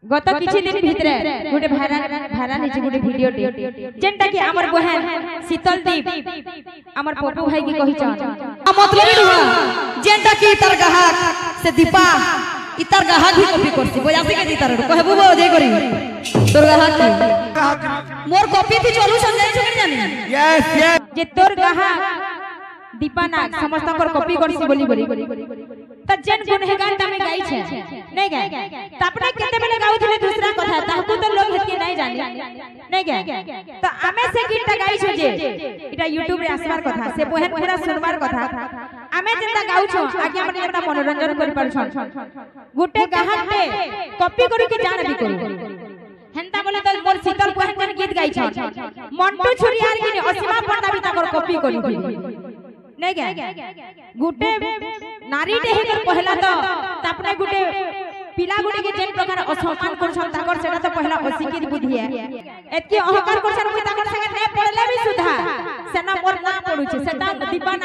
गत किछि दिन भितरे गोटे भाइराल हिची गोटे वीडियो जेंटा कि हमर बहन शीतल दीप हमर पप्पू भाई की कहि छ मतलब रुहा जेंटा कि तार ग्राहक से दीपा इतार ग्राहक भी कॉपी करसी बोया से के तार कहबो बो दे करी तोर ग्राहक मोर कॉपी थी चलू संजय छकरी जानी यस यस जे तोर ग्राहक दीपा नाग समस्त कर कॉपी करसी बोली त जेन गुनहगार तमे गाई छे नहीं गाय तपने केते बेले गाउथिले दूसरा कथा ताकू तो लोग हेतिए नहीं जाने नहीं गाय तो आमे से किटा गाई छु जे इटा YouTube रे आसबार कथा से बहन पूरा सुनबार कथा आमे जेंता गाउ छु आगे हमर जेंता मनोरंजन करि पार छ गुटे गाहक पे कॉपी करि के जान भी करू हेंता बोले तो मोर शीतल बहन जन गीत गाई छ मंटू छुरियार की असीमा पंडा भी ताकर कॉपी करि नहीं गए गुटे नारी टे ही पहला तो तापने गुटे पिला गुटे के जेन प्रकार असम्मान करछन ताकर सेटा तो पहला अशिक्षित बुद्धि है एतकी अहंकार करछन कोई ताकर संगे नै पड़ले भी सुधा सेना मोर ना पड़ुछे सेटा दीपा